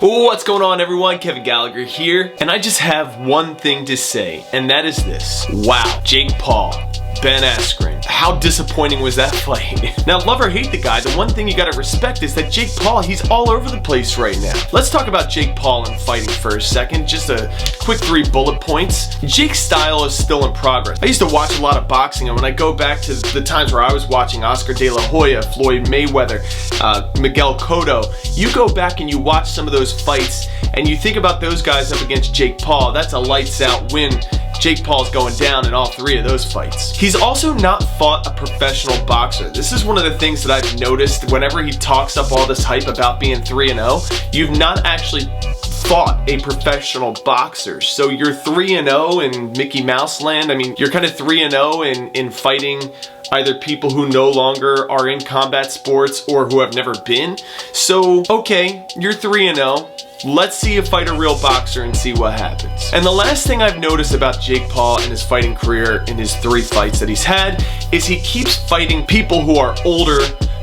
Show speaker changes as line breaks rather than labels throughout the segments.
What's going on, everyone? Kevin Gallagher here, and I just have one thing to say, and that is this. Wow, Jake Paul, Ben Askren. How disappointing was that fight? Now, love or hate the guy, the one thing you gotta respect is that Jake Paul, he's all over the place right now. Let's talk about Jake Paul and fighting for a second. Just a quick 3 bullet points. Jake's style is still in progress. I used to watch a lot of boxing, and when I go back to the times where I was watching Oscar De La Hoya, Floyd Mayweather, Miguel Cotto, you go back and you watch some of those fights, and you think about those guys up against Jake Paul. That's a lights out win. Jake Paul's going down in all 3 of those fights. He's also not fought a professional boxer. This is one of the things that I've noticed whenever he talks up all this hype about being 3-0. You've not actually fought a professional boxer. So you're 3-0 in Mickey Mouse land. I mean, you're kind of 3-0 in fighting either people who no longer are in combat sports or who have never been. So, okay, you're 3-0. Let's see you fight a real boxer and see what happens. And the last thing I've noticed about Jake Paul in his fighting career in his 3 fights that he's had is he keeps fighting people who are older,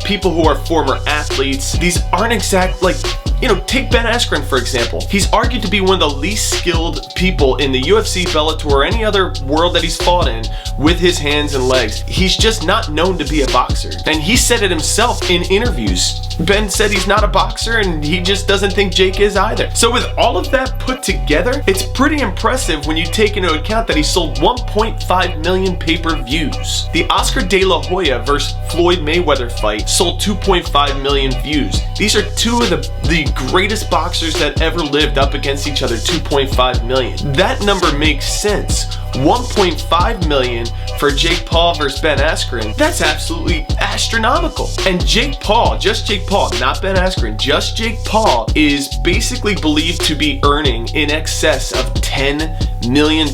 people who are former athletes. These aren't exact, like, you know, take Ben Askren for example. He's argued to be one of the least skilled people in the UFC, Bellator, or any other world that he's fought in with his hands and legs. He's just not known to be a boxer. And he said it himself in interviews. Ben said he's not a boxer and he just doesn't think Jake is either. So with all of that put together, it's pretty impressive when you take into account that he sold 1.5 million pay-per-views. The Oscar De La Hoya versus Floyd Mayweather fight sold 2.5 million views. These are 2 of the greatest boxers that ever lived up against each other, 2.5 million. That number makes sense. 1.5 million for Jake Paul versus Ben Askren, that's absolutely astronomical. And Jake Paul, just Jake Paul, not Ben Askren, just Jake Paul is basically believed to be earning in excess of $10 million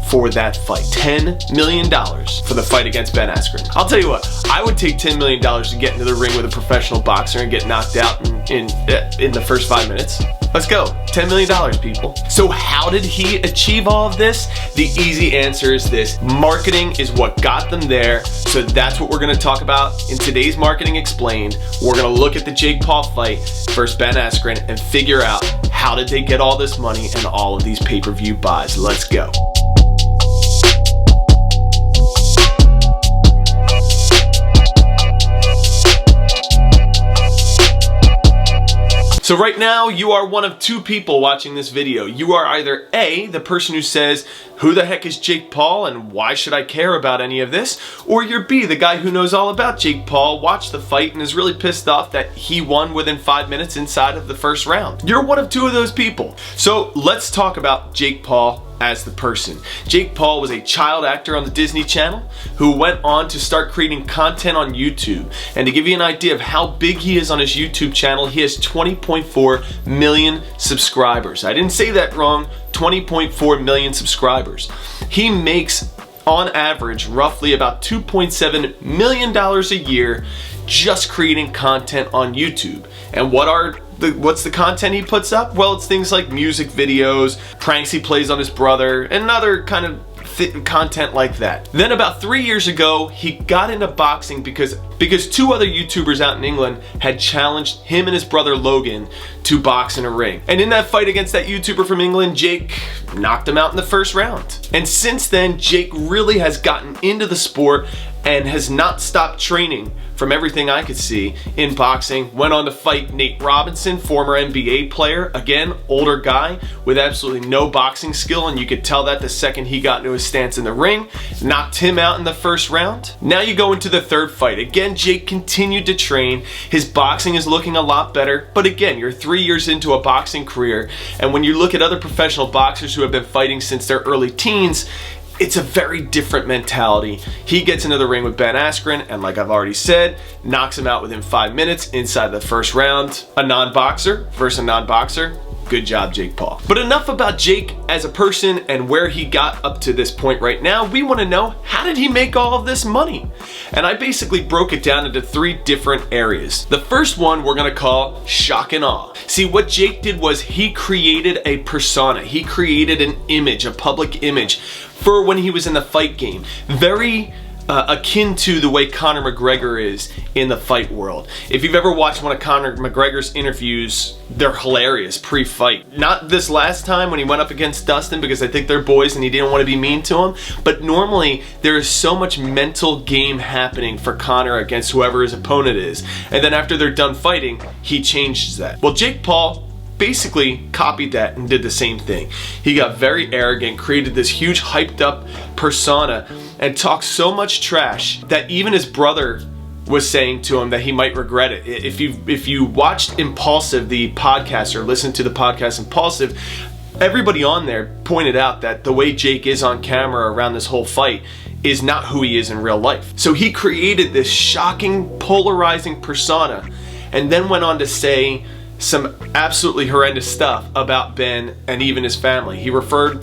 for that fight. $10 million for the fight against Ben Askren. I'll tell you what, I would take $10 million to get into the ring with a professional boxer and get knocked out in the first 5 minutes. Let's go. $10 million, people. So how did he achieve all of this? The easy answer is this. Marketing is what got them there. So that's what we're going to talk about in today's Marketing Explained. We're going to look at the Jake Paul fight versus Ben Askren and figure out how did they get all this money and all of these pay-per-view buys. Let's go. So right now, you are one of 2 people watching this video. You are either A, the person who says, who the heck is Jake Paul and why should I care about any of this? Or you're B, the guy who knows all about Jake Paul, watched the fight and is really pissed off that he won within 5 minutes inside of the first round. You're one of 2 of those people. So let's talk about Jake Paul as the person. Jake Paul was a child actor on the Disney Channel who went on to start creating content on YouTube. And to give you an idea of how big he is on his YouTube channel, he has 20.4 million subscribers. I didn't say that wrong, 20.4 million subscribers. He makes, on average, roughly about $2.7 million a year just creating content on YouTube. And what's the content he puts up? Well, it's things like music videos, pranks he plays on his brother, and other kind of content like that. Then about 3 years ago, he got into boxing because 2 other YouTubers out in England had challenged him and his brother Logan to box in a ring. And in that fight against that YouTuber from England, Jake knocked him out in the first round. And since then, Jake really has gotten into the sport and has not stopped training from everything I could see in boxing. Went on to fight Nate Robinson, former NBA player. Again, older guy with absolutely no boxing skill, and you could tell that the second he got into his stance in the ring. Knocked him out in the first round. Now you go into the 3rd fight. Again, Jake continued to train. His boxing is looking a lot better, but again, you're 3 years into a boxing career, and when you look at other professional boxers who have been fighting since their early teens, it's a very different mentality. He gets into the ring with Ben Askren, and like I've already said, knocks him out within 5 minutes inside the first round. A non-boxer versus a non-boxer. Good job, Jake Paul. But enough about Jake as a person and where he got up to this point right now. We want to know, how did he make all of this money? And I basically broke it down into 3 different areas. The first one we're going to call shock and awe. See, what Jake did was he created a persona. He created an image, a public image for when he was in the fight game. Very akin to the way Conor McGregor is in the fight world. If you've ever watched one of Conor McGregor's interviews, they're hilarious pre-fight. Not this last time when he went up against Dustin, because I think they're boys and he didn't want to be mean to him, but normally there is so much mental game happening for Conor against whoever his opponent is, and then after they're done fighting, he changes that. Well, Jake Paul basically copied that and did the same thing. He got very arrogant, created this huge hyped up persona, and talked so much trash that even his brother was saying to him that he might regret it. If you watched Impulsive, the podcast, or listened to the podcast Impulsive, everybody on there pointed out that the way Jake is on camera around this whole fight is not who he is in real life. So he created this shocking, polarizing persona, and then went on to say some absolutely horrendous stuff about Ben and even his family. He referred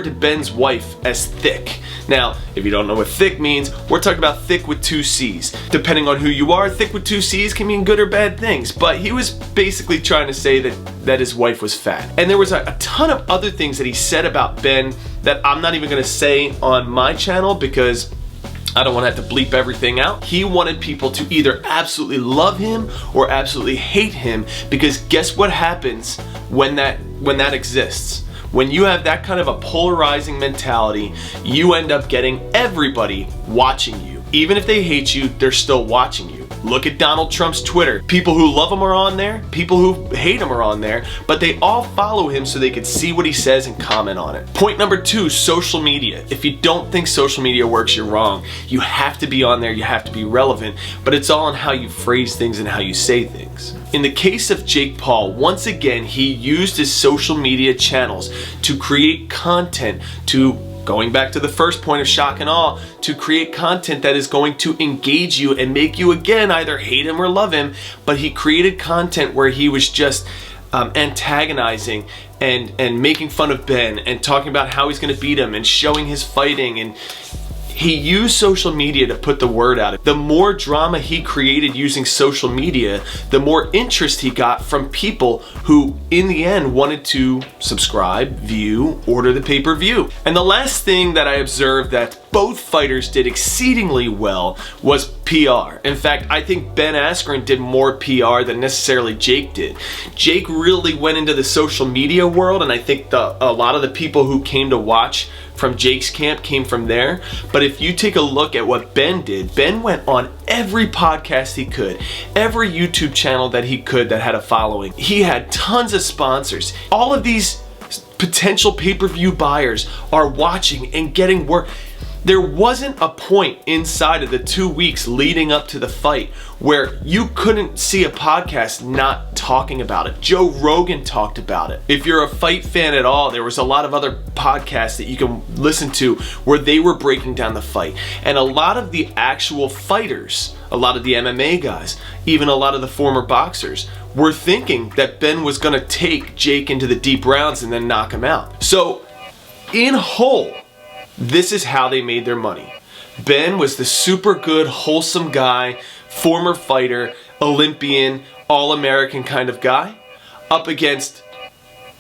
to Ben's wife as thick. Now, if you don't know what thick means, we're talking about thick with 2 C's. Depending on who you are, thick with 2 C's can mean good or bad things, but he was basically trying to say that his wife was fat. And there was a ton of other things that he said about Ben that I'm not even gonna say on my channel because I don't want to have to bleep everything out. He wanted people to either absolutely love him or absolutely hate him, because guess what happens when that exists? When you have that kind of a polarizing mentality, you end up getting everybody watching you. Even if they hate you, they're still watching you. Look at Donald Trump's Twitter. People who love him are on there, people who hate him are on there, but they all follow him so they can see what he says and comment on it. Point number 2, social media. If you don't think social media works, you're wrong. You have to be on there, you have to be relevant, but it's all on how you phrase things and how you say things. In the case of Jake Paul, once again, he used his social media channels to create content, going back to the first point of shock and awe, to create content that is going to engage you and make you again either hate him or love him. But he created content where he was just antagonizing and making fun of Ben and talking about how he's going to beat him and showing his fighting, and he used social media to put the word out. The more drama he created using social media, the more interest he got from people who, in the end, wanted to subscribe, view, order the pay-per-view. And the last thing that I observed that both fighters did exceedingly well was PR. In fact, I think Ben Askren did more PR than necessarily Jake did. Jake really went into the social media world, and I think a lot of the people who came to watch from Jake's camp came from there. But if you take a look at what Ben did, Ben went on every podcast he could, every YouTube channel that he could that had a following. He had tons of sponsors. All of these potential pay-per-view buyers are watching and getting work. There wasn't a point inside of the 2 weeks leading up to the fight where you couldn't see a podcast not talking about it. Joe Rogan talked about it. If you're a fight fan at all, there was a lot of other podcasts that you can listen to where they were breaking down the fight. And a lot of the actual fighters, a lot of the MMA guys, even a lot of the former boxers, were thinking that Ben was gonna take Jake into the deep rounds and then knock him out. So, in whole, this is how they made their money. Ben was the super good, wholesome guy, former fighter, Olympian, all-American kind of guy, up against,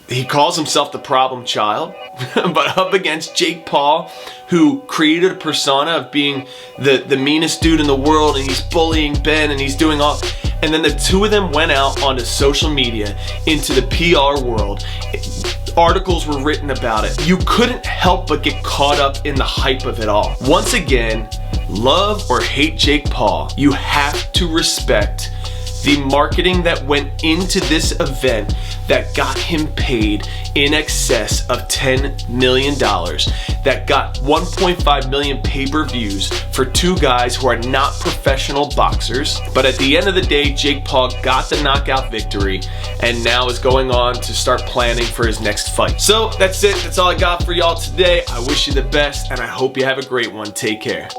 he calls himself the problem child, but up against Jake Paul, who created a persona of being the meanest dude in the world, and he's bullying Ben and he's doing all, and then the two of them went out onto social media, into the PR world. Articles were written about it. You couldn't help but get caught up in the hype of it all. Once again, love or hate Jake Paul, you have to respect the marketing that went into this event that got him paid in excess of $10 million, that got 1.5 million pay-per-views for 2 guys who are not professional boxers. But at the end of the day, Jake Paul got the knockout victory and now is going on to start planning for his next fight. So that's it. That's all I got for y'all today. I wish you the best and I hope you have a great one. Take care.